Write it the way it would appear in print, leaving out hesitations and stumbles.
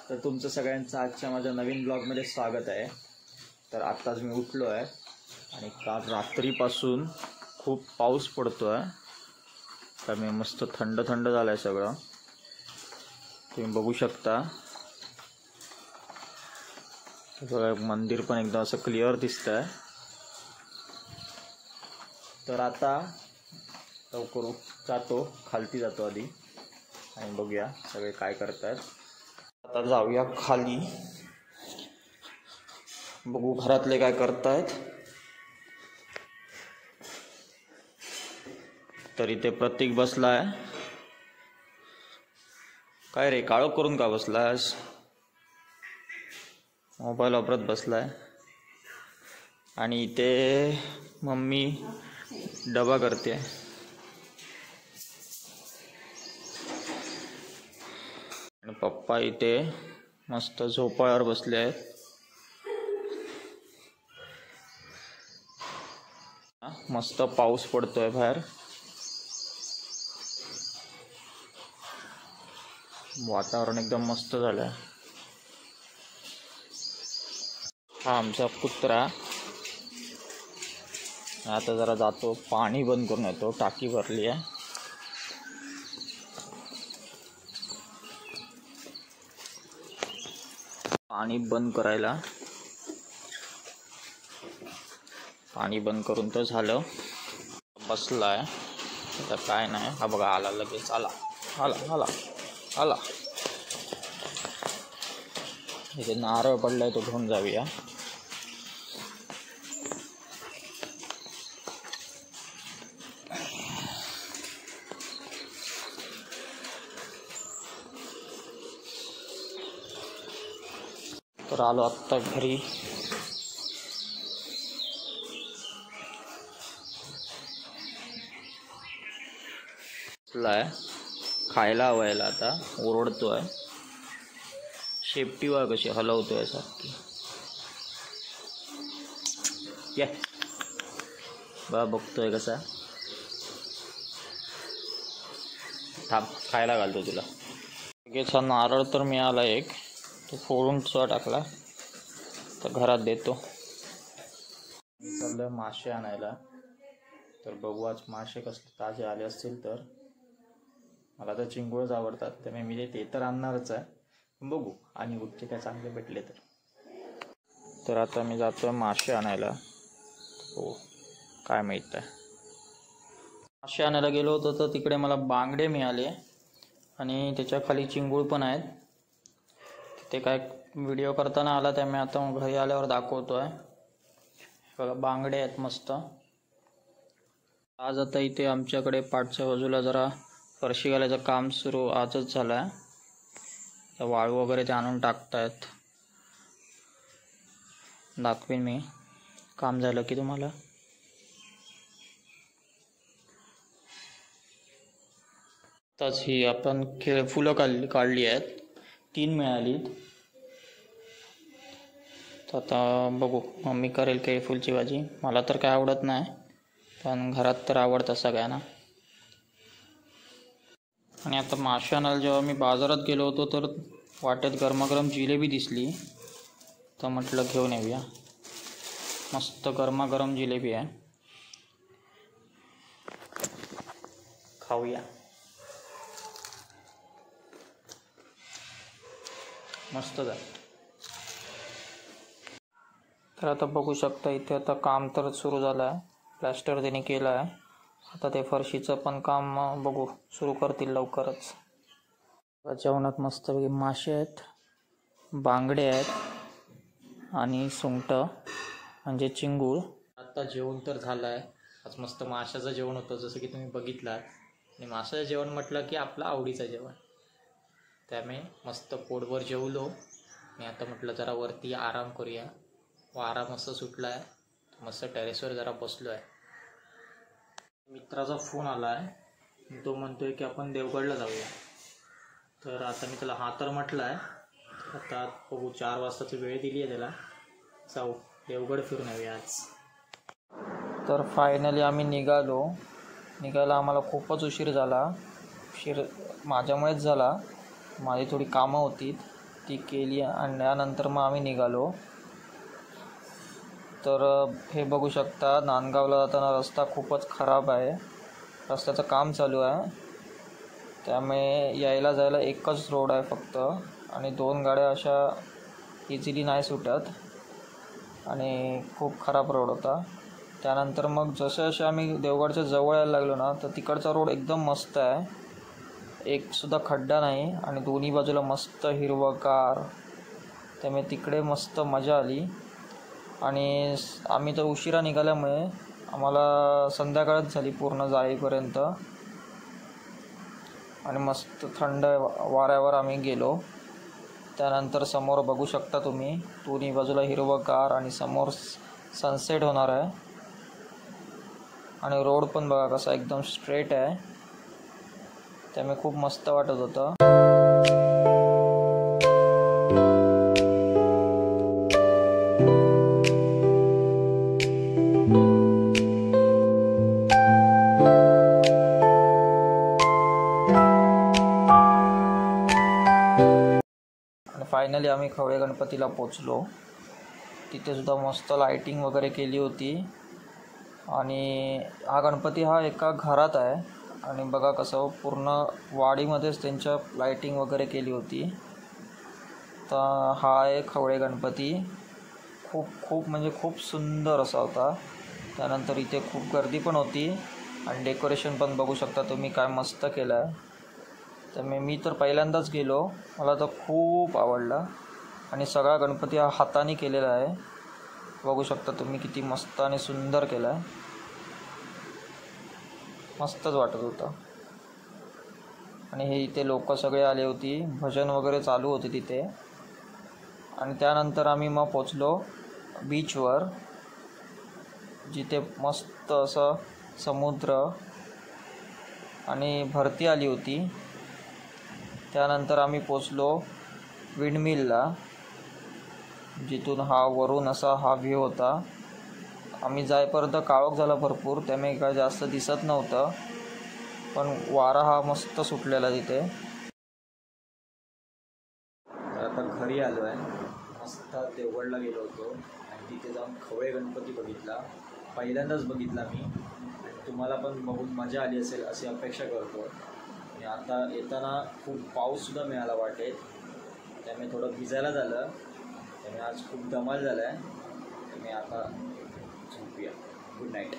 तर तुमचं सगळ्यांचं आजच्या माझ्या नवीन ब्लॉगमध्ये स्वागत आहे। तर आत्ताच मी उठलो आहे आणि काल रात्रीपासून खूप पाऊस पडतो आहे। तर मी मस्त थंड थंड झालं आहे सगळं, तुम्ही बघू शकता। सगळं मंदिर पण एकदम असं क्लिअर दिसतं आहे। तर आता लवकर जातो, खालती जातो आधी आणि बघूया सगळे काय करतात। आता जाऊया खाली, बघू घरातले काय करतायत। तर इथे प्रतीक बसलाय। काय रे, काळो करून का बसलास? मोबाईल वापरत बसलाय। आणि इथे मम्मी डबा करते। आणि पप्पा इथे मस्त झोपाळ्यावर बसले आहेत। मस्त पाऊस पडतोय बाहेर, वातावरण एकदम मस्त झालंय। हा आमचा कुत्रा। आता जरा जातो, पाणी बंद करून येतो, टाकी भरली आहे। पाणी बंद करायला, पाणी बंद करून तर झालं। बसलाय आता, काय नाही। हा बघा आला, लगेच आला आला आला आला। इथे नारळ पडलाय, तो घेऊन जाऊया। तर आलो आत्ता घरी। खायला हवायला आता ओरडतोय। शेपटी वा कशी हलवतोय सारखी। या बा बघतोय कसा। थांब, खायला घालतो तुला। लगेच नारळ तर मिळाला एक, तो फोडून टाकला, तर घरात देतो। मी चाललोय मासे आणायला। तर बघू आज मासे कसले ताजे आले असतील तर। मला तर चिंगूळच आवडतात, त्यामुळे मी ते तर आणणारच आहे। बघू आणि कुठचे काय चांगले भेटले तर। आता मी जातोय मासे आणायला। हो, काय माहित आहे। मासे आणायला गेलो होतो तर तिकडे मला बांगडे मिळाले आणि त्याच्या खाली चिंगूळ पण आहेत। ते काय व्हिडिओ करताना आला, त्यामुळे आता घरी आल्यावर दाखवतोय। बघा बांगडे आहेत मस्त। आज आता इथे आमच्याकडे पाठच्या बाजूला जरा फरशी घालायचं काम सुरू आजच झालं आहे। वाळू वगैरे ते आणून टाकतायत, दाखवीन मी काम झालं की तुम्हाला। आताच ही आपण फुलं काढली आहेत, 3 मिळालीत। तर आता बघू, मम्मी करेल केळफुलची भाजी। मला तर काय आवडत नाही, पण घरात तर आवडतं सगळ्यांना। आणि आता मासे आणायला जेव्हा मी बाजारात गेलो होतो तर वाटेत गरमागरम जिलेबी दिसली, तर म्हटलं घेऊन येऊया। मस्त गरमागरम जिलेबी आहे, खाऊया। मस्त आहे। तर आता बघू शकता इथे आता काम तर सुरू झालं आहे, प्लॅस्टर त्यांनी केलं आहे। आता ते फरशीचं पण काम बघू सुरू करतील लवकरच। जेवणात मस्तपैकी मासे आहेत, बांगडे आहेत आणि सुंगट म्हणजे चिंगूळ। आता जेवण तर झालं आहे। आज मस्त माशाचं जेवण होतं, जसं की तुम्ही बघितलात। आणि माशाचं जेवण म्हटलं की आपलं आवडीचं जेवण, त्यामुळे मस्त पोटभर जेवलो। आणि आता म्हटलं जरा वरती आराम करूया। वारा मस्त सुटला आहे, मस्त टेरेसवर जरा बसलो आहे। मित्राचा फोन आला आहे, तो म्हणतोय की आपण देवगडला जाऊया। तर आता मी त्याला हा तर म्हटलं आहे। आता बघू, 4 वाजताची वेळ दिली आहे त्याला, जाऊ देवगड फिरून येऊया आज। तर फायनली आम्ही निघायला आम्हाला खूपच उशीर झाला। उशीर माझ्यामुळेच झाला, माझी थोडी कामं होती। ती केली आणि त्यानंतर मग आम्ही निघालो. तर हे बघू शकता, नांदगावला जाताना रस्ता खूपच खराब आहे. रस्त्याचं काम चालू आहे, त्यामुळे यायला जायला एकच रोड आहे फक्त आणि 2 गाड्या अशा इझिली नाही सुटत आणि खूप खराब रोड होता. त्यानंतर मग जसे आम्ही देवगडच्या जवळ यायला लागलो ना, तर तिकडचा रोड एकदम मस्त आहे, एकसुद्धा खड्डा नाही आणि दोन्ही बाजूला मस्त हिरवंगार, त्यामुळे तिकडे मस्त मजा आली. आणि आम्ही तर उशिरा निघाल्यामुळे आम्हाला संध्याकाळच झाली पूर्ण जाईपर्यंत आणि मस्त थंड वाऱ्यावर आम्ही गेलो. त्यानंतर समोर बघू शकता तुम्ही, दोन्ही बाजूला हिरवंगार आणि समोर सनसेट होणार आहे आणि रोड पण बघा कसा एकदम स्ट्रेट आहे, त्यामुळे खूप मस्त वाटत होतं. आणि फायनली आम्ही खवळे गणपतीला पोचलो. तिथे सुद्धा मस्त लाईटिंग वगैरे केली होती आणि हा गणपती हा एका घरात आहे आणि बघा कसं पूर्ण वाडीमध्येच त्यांच्या लाईटिंग वगैरे केली होती. तर हा आहे खवळे गणपती. खूप म्हणजे खूप सुंदर असा होता. त्यानंतर इथे खूप गर्दी पण होती आणि डेकोरेशन पण बघू शकता तुम्ही काय मस्त केलं आहे. त्यामुळे मी तर पहिल्यांदाच गेलो, मला तर खूप आवडला आणि सगळा गणपती हा हाताने केलेला आहे. बघू शकता तुम्ही किती मस्त आणि सुंदर केला आहे, मस्तच वाटत होतं. आणि हे इथे लोक सगळे आले होती, भजन वगैरे चालू होते तिथे. आणि त्यानंतर आम्ही मग पोचलो बीचवर, जिथे मस्त असं समुद्र आणि भरती आली होती. त्यानंतर आम्ही पोचलो विंडमिलला, जिथून हा वरून असा हा व्ह्यू होता. आम्ही जाईपर्यंत काळोख झाला भरपूर, त्यामुळे काय जास्त दिसत नव्हतं, पण वारा हा मस्त सुटलेला तिथे. आता घरी आलो आहे, मस्त देवगडला गेलो होतो आणि तिथे जाऊन खवळे गणपती बघितला, पहिल्यांदाच बघितला मी आणि तुम्हाला पण बघून मजा आली असेल अशी अपेक्षा करतो. आणि आता येताना खूप पाऊससुद्धा मिळाला वाटेत, त्यामुळे थोडं भिजायला झालं, त्यामुळे आज खूप धमाल झाला आहे. त्यामुळे आता झोपूया. Good night.